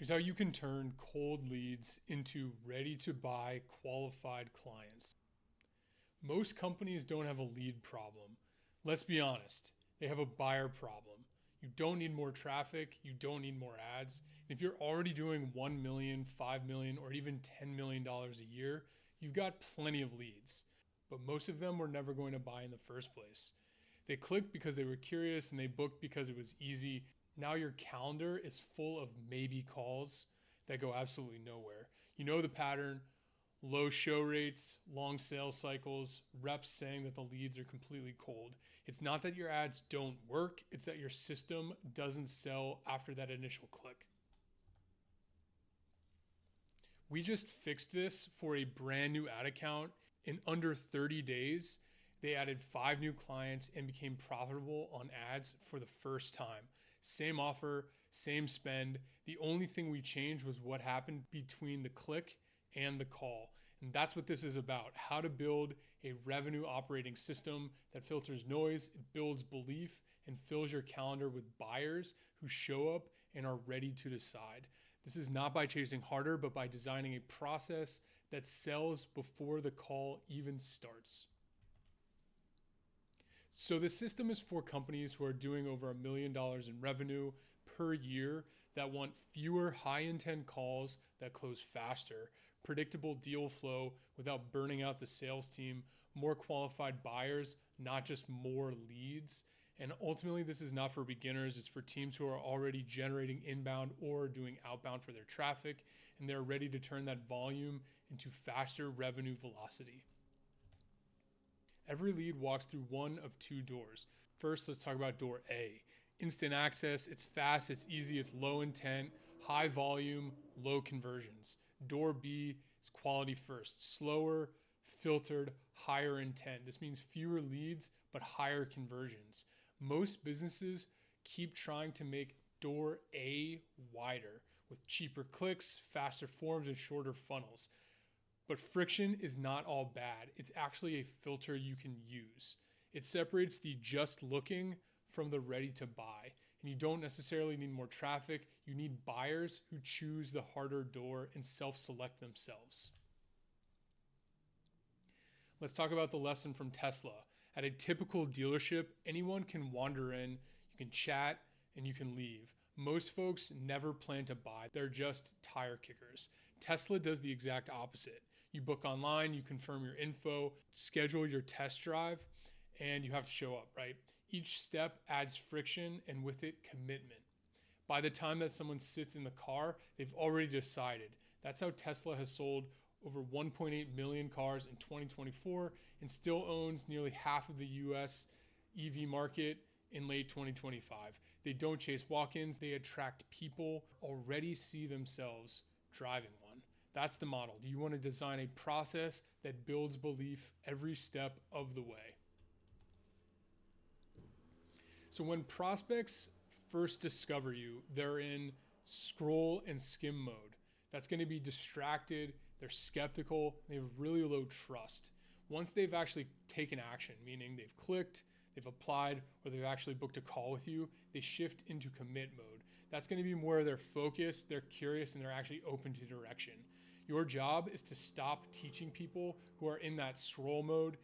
Here's how you can turn cold leads into ready to buy qualified clients. Most companies don't have a lead problem. Let's be honest, they have a buyer problem. You don't need more traffic, you don't need more ads. And if you're already doing $1 million, $5 million, or even $10 million a year, you've got plenty of leads. But most of them were never going to buy in the first place. They clicked because they were curious and they booked because it was easy. Now your calendar is full of maybe calls that go absolutely nowhere. You know the pattern: low show rates, long sales cycles, reps saying that the leads are completely cold. It's not that your ads don't work, it's that your system doesn't sell after that initial click. We just fixed this for a brand new ad account. In under 30 days, they added 5 new clients and became profitable on ads for the first time. Same offer, same spend. The only thing we changed was what happened between the click and the call. And that's what this is about: how to build a revenue operating system that filters noise, it builds belief, and fills your calendar with buyers who show up and are ready to decide. This is not by chasing harder, but by designing a process that sells before the call even starts. So the system is for companies who are doing over $1 million in revenue per year, that want fewer high intent calls that close faster, predictable deal flow without burning out the sales team, more qualified buyers, not just more leads. And ultimately, this is not for beginners. It's for teams who are already generating inbound or doing outbound for their traffic, and they're ready to turn that volume into faster revenue velocity. Every lead walks through one of 2 doors. First, let's talk about door A. Instant access. It's fast, it's easy, it's low intent, high volume, low conversions. Door B is quality first. Slower, filtered, higher intent. This means fewer leads, but higher conversions. Most businesses keep trying to make door A wider with cheaper clicks, faster forms, and shorter funnels. But friction is not all bad. It's actually a filter you can use. It separates the just looking from the ready to buy. And you don't necessarily need more traffic. You need buyers who choose the harder door and self-select themselves. Let's talk about the lesson from Tesla. At a typical dealership, anyone can wander in, you can chat, and you can leave. Most folks never plan to buy. They're just tire kickers. Tesla does the exact opposite. You book online, you confirm your info, schedule your test drive, and you have to show up, right? Each step adds friction and with it commitment. By the time that someone sits in the car, they've already decided. That's how Tesla has sold over 1.8 million cars in 2024 and still owns nearly half of the US EV market in late 2025. They don't chase walk-ins, they attract people who already see themselves driving one. That's the model. Do you want to design a process that builds belief every step of the way? So when prospects first discover you, they're in scroll and skim mode. That's going to be distracted, they're skeptical, they have really low trust. Once they've actually taken action, meaning they've clicked, they've applied, or they've actually booked a call with you, they shift into commit mode. That's going to be more they're focused, they're curious, and they're actually open to direction. Your job is to stop teaching people who are in that scroll mode.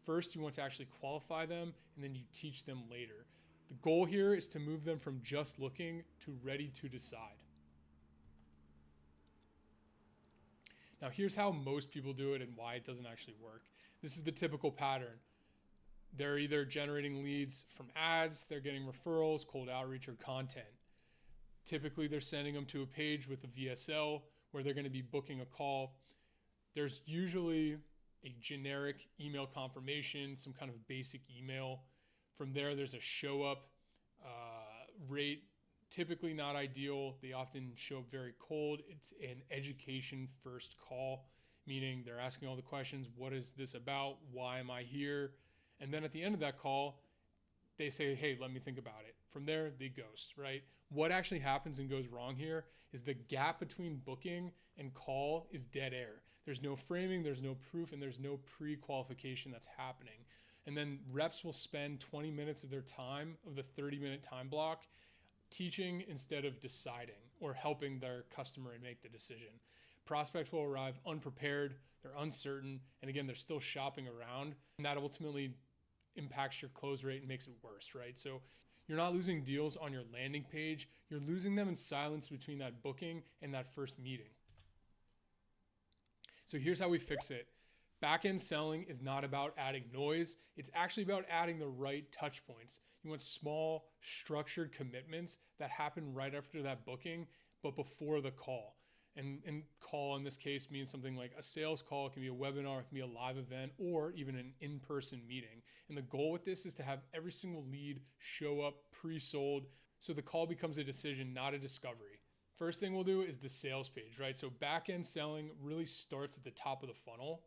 First, you want to actually qualify them, and then you teach them later. The goal here is to move them from just looking to ready to decide. Now, here's how most people do it and why it doesn't actually work. This is the typical pattern. They're either generating leads from ads, they're getting referrals, cold outreach, or content. Typically, they're sending them to a page with a VSL where they're going to be booking a call. There's usually a generic email confirmation, some kind of basic email. From there, there's a show up rate. Typically not ideal. They often show up very cold. It's an education first call, meaning they're asking all the questions. What is this about? Why am I here? And then at the end of that call, they say, hey, let me think about it. From there, they ghost, right? What actually happens and goes wrong here is the gap between booking and call is dead air. There's no framing, there's no proof, and there's no pre-qualification that's happening. And then reps will spend 20 minutes of their time, of the 30-minute time block, teaching instead of deciding or helping their customer make the decision. Prospects will arrive unprepared, they're uncertain, and again, they're still shopping around, and that ultimately impacts your close rate and makes it worse, right? So you're not losing deals on your landing page, you're losing them in silence between that booking and that first meeting. So here's how we fix it. Back-end selling is not about adding noise. It's actually about adding the right touch points. You want small, structured commitments that happen right after that booking, but before the call. And call in this case means something like a sales call. It can be a webinar, it can be a live event, or even an in-person meeting. And the goal with this is to have every single lead show up pre-sold, so the call becomes a decision, not a discovery. First thing we'll do is the sales page, right? So back-end selling really starts at the top of the funnel.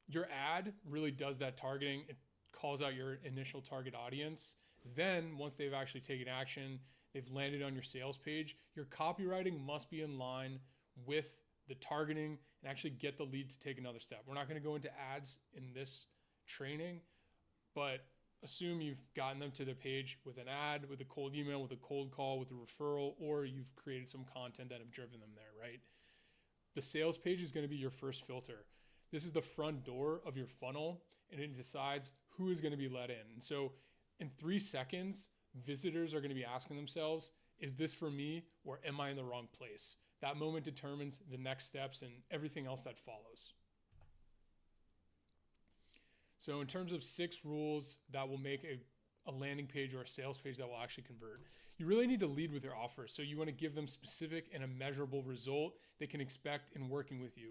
Your ad really does that targeting. It calls out your initial target audience. Then once they've actually taken action, they've landed on your sales page, your copywriting must be in line with the targeting and actually get the lead to take another step. We're not going to go into ads in this training, but assume you've gotten them to the page with an ad, with a cold email, with a cold call, with a referral, or you've created some content that have driven them there, right? The sales page is going to be your first filter. This is the front door of your funnel, and it decides who is going to be let in. And so in 3 seconds, visitors are going to be asking themselves, is this for me, or am I in the wrong place? That moment determines the next steps and everything else that follows. So in terms of 6 rules that will make a landing page or a sales page that will actually convert, you really need to lead with your offer. So you want to give them specific and a measurable result they can expect in working with you.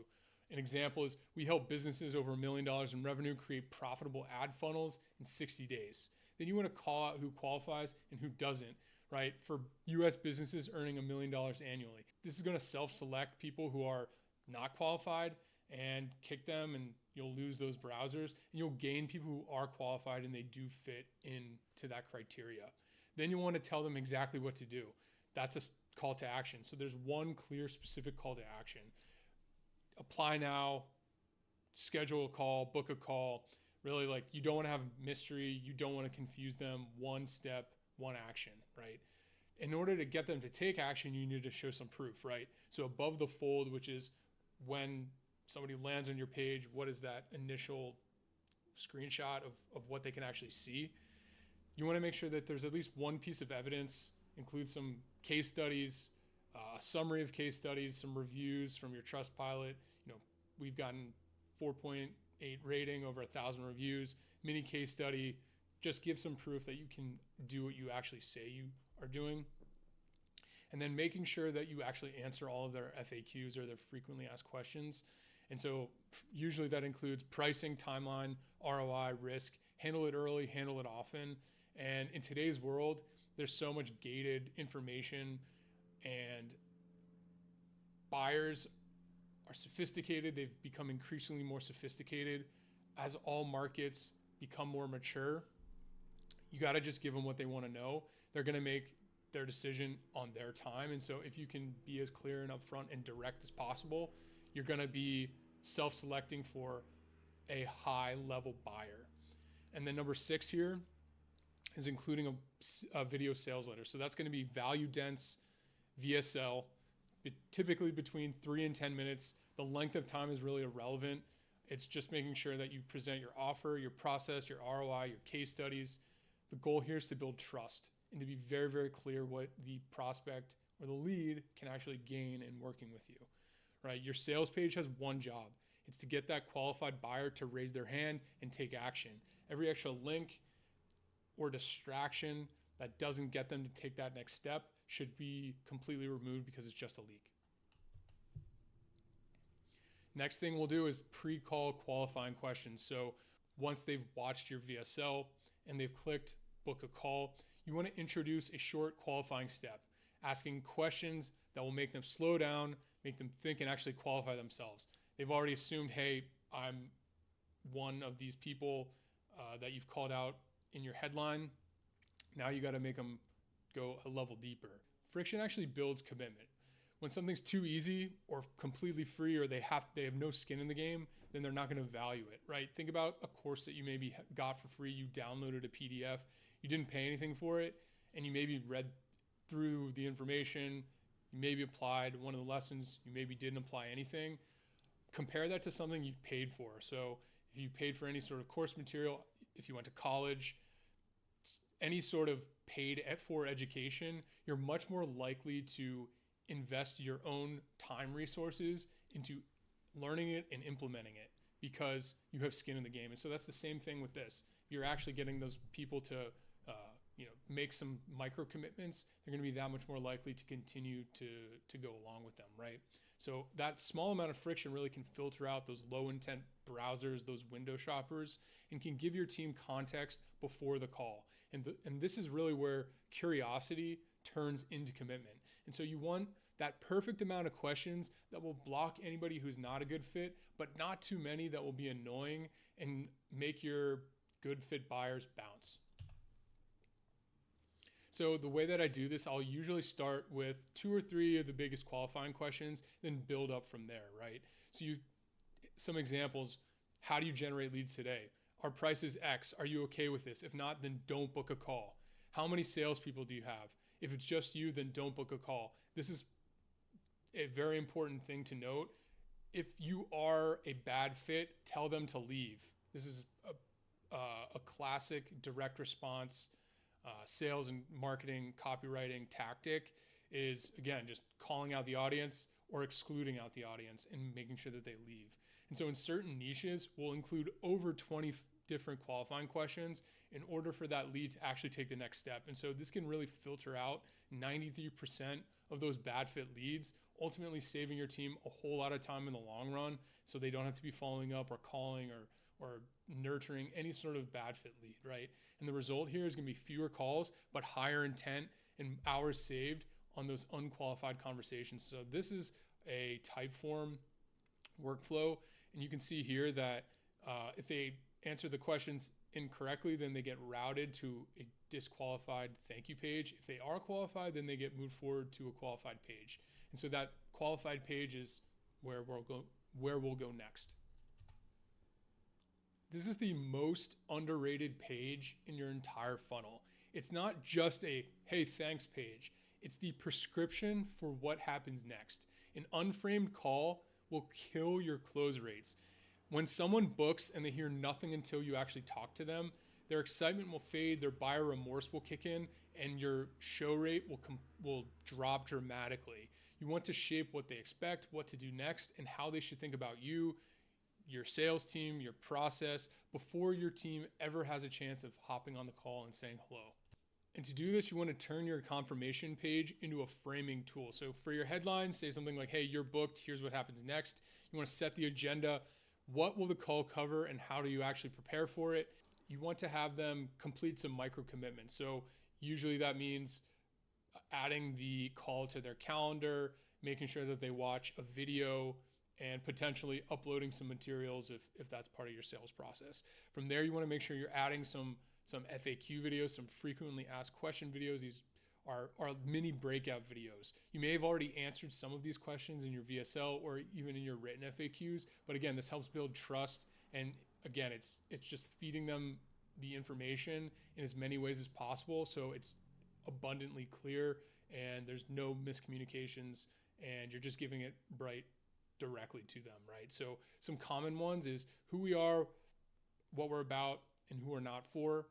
An example is we help businesses over $1 million in revenue create profitable ad funnels in 60 days. Then you want to call out who qualifies and who doesn't, right? For US businesses earning $1 million annually, this is going to self-select people who are not qualified and kick them, and you'll lose those browsers, and you'll gain people who are qualified and they do fit into that criteria. Then you want to tell them exactly what to do. That's a call to action. So there's one clear, specific call to action. Apply now, schedule a call, book a call. Really, like, you don't want to have mystery. You don't want to confuse them. One step, one action, right? In order to get them to take action, you need to show some proof, right? So above the fold, which is when somebody lands on your page, what is that initial screenshot of what they can actually see? You want to make sure that there's at least one piece of evidence, include some case studies, a summary of case studies, some reviews from your Trustpilot. You know, we've gotten 4.8 rating, over 1,000 reviews, mini case study. Just give some proof that you can do what you actually say you are doing. And then making sure that you actually answer all of their FAQs or their frequently asked questions. And so usually that includes pricing, timeline, ROI, risk, handle it early, handle it often. And in today's world, there's so much gated information, and buyers are sophisticated. They've become increasingly more sophisticated. As all markets become more mature, you got to just give them what they want to know. They're going to make their decision on their time. And so if you can be as clear and upfront and direct as possible, you're going to be self-selecting for a high level buyer. And then number 6 here is including a video sales letter. So that's going to be value dense VSL, typically between 3 and 10 minutes. The length of time is really irrelevant. It's just making sure that you present your offer, your process, your ROI, your case studies. The goal here is to build trust and to be very, very clear what the prospect or the lead can actually gain in working with you, right? Your sales page has one job. It's to get that qualified buyer to raise their hand and take action. Every extra link or distraction that doesn't get them to take that next step should be completely removed because it's just a leak. Next thing we'll do is pre-call qualifying questions. So once they've watched your VSL and they've clicked book a call, you want to introduce a short qualifying step, asking questions that will make them slow down, make them think and actually qualify themselves. They've already assumed, hey, I'm one of these people that you've called out in your headline. Now you got to make them go a level deeper. Friction actually builds commitment. When something's too easy or completely free, or they have no skin in the game, then they're not going to value it, right? Think about a course that you maybe got for free. You downloaded a PDF, you didn't pay anything for it, and you maybe read through the information, you maybe applied one of the lessons, you maybe didn't apply anything. Compare that to something you've paid for. So if you paid for any sort of course material, if you went to college, any sort of paid for education, you're much more likely to invest your own time resources into learning it and implementing it because you have skin in the game. And so that's the same thing with this. You're actually getting those people to make some micro commitments. They're going to be that much more likely to continue to go along with them, right? So that small amount of friction really can filter out those low intent browsers, those window shoppers, and can give your team context before the call. And this is really where curiosity turns into commitment. And so you want that perfect amount of questions that will block anybody who's not a good fit, but not too many that will be annoying and make your good fit buyers bounce. So the way that I do this, I'll usually start with 2 or 3 of the biggest qualifying questions, then build up from there, right? So some examples, how do you generate leads today? Our price is X. Are you okay with this? If not, then don't book a call. How many salespeople do you have? If it's just you, then don't book a call. This is a very important thing to note. If you are a bad fit, tell them to leave. This is a classic direct response sales and marketing copywriting tactic is, again, just calling out the audience or excluding out the audience and making sure that they leave. And so in certain niches, we'll include over 20 different qualifying questions in order for that lead to actually take the next step. And so this can really filter out 93% of those bad fit leads, ultimately saving your team a whole lot of time in the long run so they don't have to be following up or calling or nurturing any sort of bad fit lead, right? And the result here is going to be fewer calls, but higher intent and hours saved on those unqualified conversations. So this is a Typeform workflow. And you can see here that if they answer the questions incorrectly, then they get routed to a disqualified thank you page. If they are qualified, then they get moved forward to a qualified page. And so that qualified page is where we'll go next. This is the most underrated page in your entire funnel. It's not just a, hey, thanks page. It's the prescription for what happens next. An unframed call will kill your close rates. When someone books and they hear nothing until you actually talk to them, their excitement will fade, their buyer remorse will kick in, and your show rate will drop dramatically. You want to shape what they expect, what to do next, and how they should think about you, your sales team, your process, before your team ever has a chance of hopping on the call and saying hello. And to do this, you want to turn your confirmation page into a framing tool. So for your headline, say something like, hey, you're booked, here's what happens next. You want to set the agenda. What will the call cover and how do you actually prepare for it? You want to have them complete some micro commitments. So usually that means adding the call to their calendar, making sure that they watch a video, and potentially uploading some materials if that's part of your sales process. From there, you want to make sure you're adding some FAQ videos, some frequently asked question videos. These are mini breakout videos. You may have already answered some of these questions in your VSL or even in your written FAQs, but again, this helps build trust. And again, it's just feeding them the information in as many ways as possible so it's abundantly clear and there's no miscommunications and you're just giving it directly to them, right? So some common ones is who we are, what we're about, and who we're not for.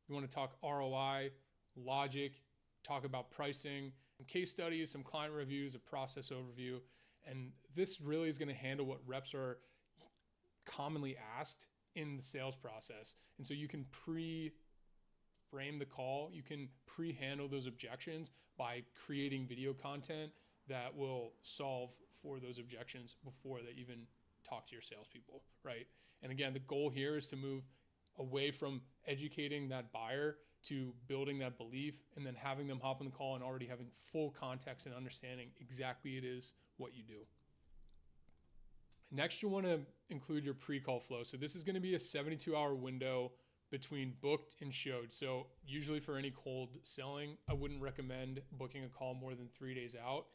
You want to talk ROI, logic, talk about pricing, some case studies, some client reviews, a process overview. And this really is going to handle what reps are commonly asked in the sales process. And so you can pre-frame the call. You can pre-handle those objections by creating video content that will solve for those objections before they even talk to your salespeople, right? And again, the goal here is to move away from educating that buyer to building that belief and then having them hop on the call and already having full context and understanding exactly it is what you do. Next, you'll want to include your pre-call flow. So this is going to be a 72-hour window between booked and showed. So usually for any cold selling, I wouldn't recommend booking a call more than 3 days out.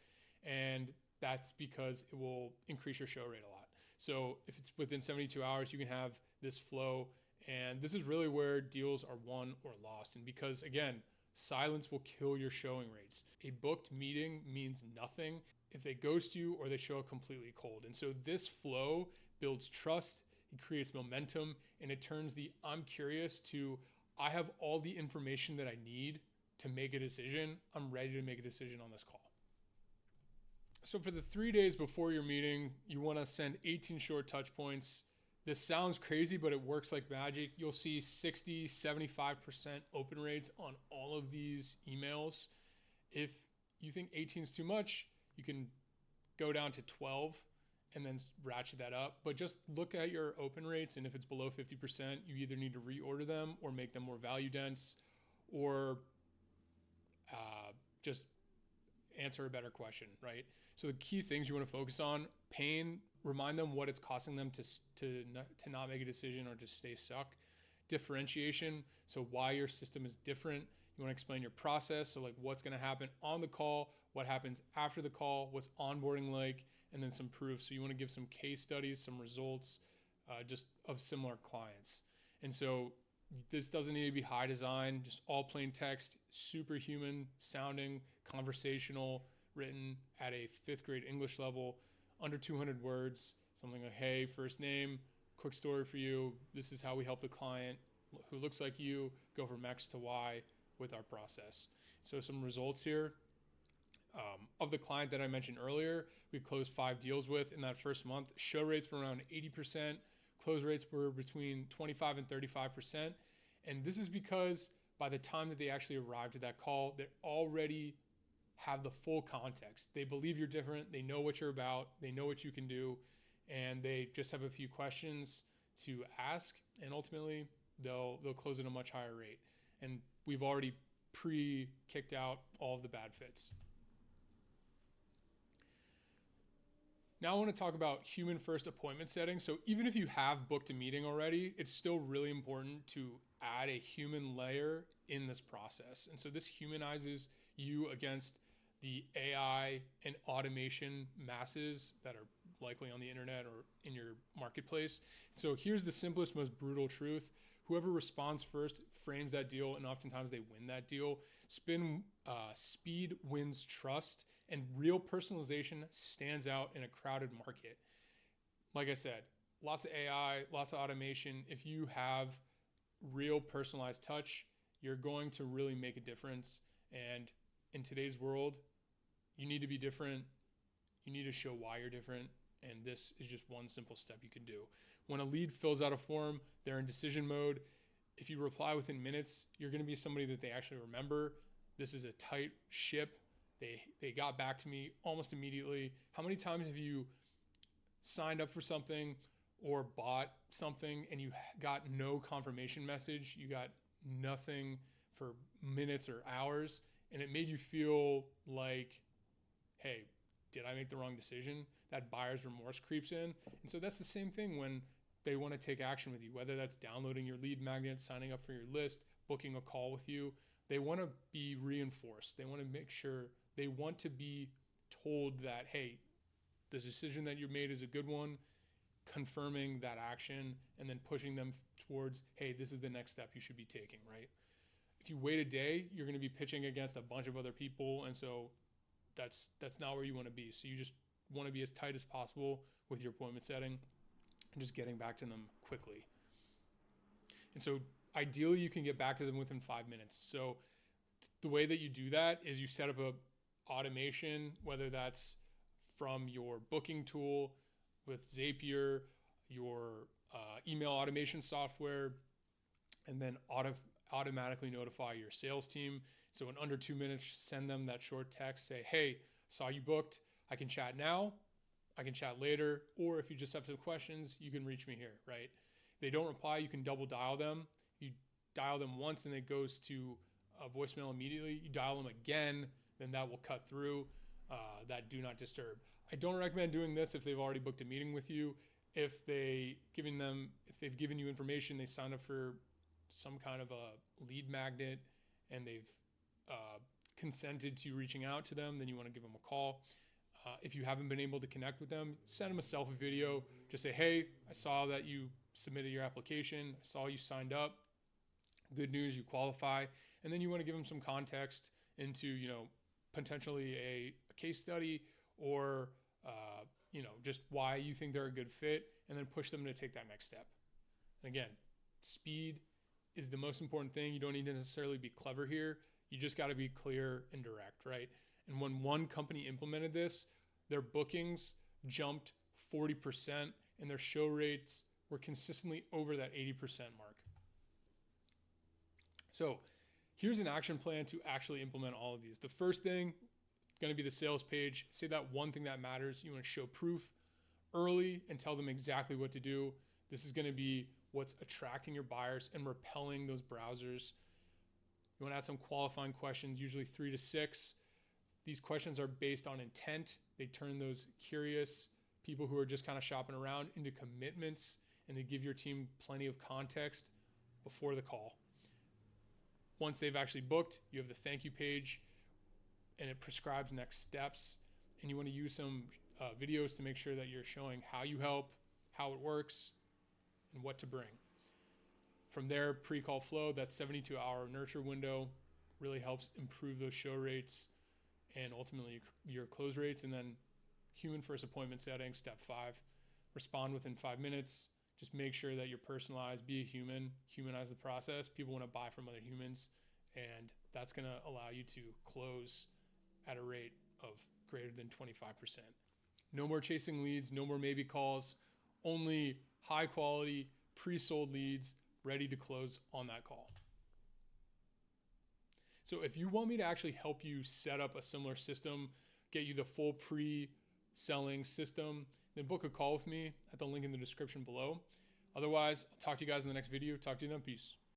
And that's because it will increase your show rate a lot. So if it's within 72 hours, you can have this flow. And this is really where deals are won or lost. And because, again, Silence will kill your showing rates. A booked meeting means nothing if they ghost you or they show up completely cold. And so this flow builds trust, it creates momentum, and it turns the I'm curious to I have all the information that I need to make a decision. I'm ready to make a decision on this call. So for the 3 days before your meeting, you want to send 18 short touch points. This sounds crazy, but it works like magic. You'll see 60, 75% open rates on all of these emails. If you think 18 is too much, you can go down to 12 and then ratchet that up. But just look at your open rates, and if it's below 50%, you either need to reorder them or make them more value dense, or just answer a better question, right? So the key things you want to focus on: pain, remind them what it's costing them to not make a decision or just stay stuck. Differentiation, so why your system is different. You want to explain your process, so like what's going to happen on the call, what happens after the call, what's onboarding like, and then some proof. So you want to give some case studies, some results, just of similar clients. And so this doesn't need to be high design, just all plain text, superhuman sounding, conversational, written at a 5th grade English level, under 200 words, something like, hey, first name, quick story for you. This is how we help the client who looks like you go from X to Y with our process. So some results here. Of the client that I mentioned earlier, we closed 5 deals with in that first month. Show rates were around 80%. Close rates were between 25 and 35%. And this is because by the time that they actually arrived at that call, they already have the full context. They believe you're different. They know what you're about. They know what you can do. And they just have a few questions to ask. And ultimately, they'll close at a much higher rate. And we've already pre-kicked out all of the bad fits. Now I want to talk about human first appointment setting. So even if you have booked a meeting already, it's still really important to add a human layer in this process. And so this humanizes you against the AI and automation masses that are likely on the internet or in your marketplace. So here's the simplest, most brutal truth. Whoever responds first frames that deal, and oftentimes they win that deal. Speed wins trust, and real personalization stands out in a crowded market. Like I said, lots of AI, lots of automation. If you have real personalized touch, you're going to really make a difference. And in today's world, you need to be different. You need to show why you're different. And this is just one simple step you can do. When a lead fills out a form, they're in decision mode. If you reply within minutes, you're going to be somebody that they actually remember. This is a tight ship. They got back to me almost immediately. How many times have you signed up for something or bought something and you got no confirmation message? You got nothing for minutes or hours, and it made you feel like, hey, did I make the wrong decision? That buyer's remorse creeps in. And so that's the same thing when they want to take action with you, whether that's downloading your lead magnet, signing up for your list, booking a call with you. They want to be reinforced. They want to make sure, they want to be told that, hey, the decision that you made is a good one, confirming that action, and then pushing them towards, hey, this is the next step you should be taking, right? If you wait a day, you're going to be pitching against a bunch of other people. And so that's not where you want to be. So you just want to be as tight as possible with your appointment setting and just getting back to them quickly. And so ideally you can get back to them within 5 minutes. So the way that you do that is you set up a automation, whether that's from your booking tool with Zapier, your email automation software, and then automatically notify your sales team. So in under 2 minutes, send them that short text, say, hey, saw you booked. I can chat now, I can chat later, or if you just have some questions, you can reach me here, right? If they don't reply, you can double dial them. You dial them once and it goes to a voicemail immediately. You dial them again, then that will cut through that do not disturb. I don't recommend doing this if they've already booked a meeting with you. If they've given you information, they signed up for some kind of a lead magnet and they've consented to reaching out to them, then you want to give them a call. If you haven't been able to connect with them, send them a selfie video. Just say, hey, I saw that you submitted your application. I saw you signed up. Good news, you qualify, and then you want to give them some context into, potentially a case study or, just why you think they're a good fit, and then push them to take that next step. And again, speed is the most important thing. You don't need to necessarily be clever here. You just got to be clear and direct, right? And when one company implemented this, their bookings jumped 40% and their show rates were consistently over that 80% mark. So here's an action plan to actually implement all of these. The first thing going to be the sales page. Say that one thing that matters. You want to show proof early and tell them exactly what to do. This is going to be what's attracting your buyers and repelling those browsers. You want to add some qualifying questions, usually 3 to 6. These questions are based on intent. They turn those curious people who are just kind of shopping around into commitments, and they give your team plenty of context before the call. Once they've actually booked, you have the thank you page, and it prescribes next steps. And you want to use some videos to make sure that you're showing how you help, how it works, and what to bring. From there, pre-call flow, that 72-hour nurture window really helps improve those show rates and ultimately your close rates. And then human first appointment setting, step 5, respond within 5 minutes. Just make sure that you're personalized, be a human, humanize the process. People want to buy from other humans, and that's going to allow you to close at a rate of greater than 25%. No more chasing leads, no more maybe calls, only high quality, pre-sold leads ready to close on that call. So if you want me to actually help you set up a similar system, get you the full pre-selling system, then book a call with me at the link in the description below. Otherwise, I'll talk to you guys in the next video. Talk to you then. Peace.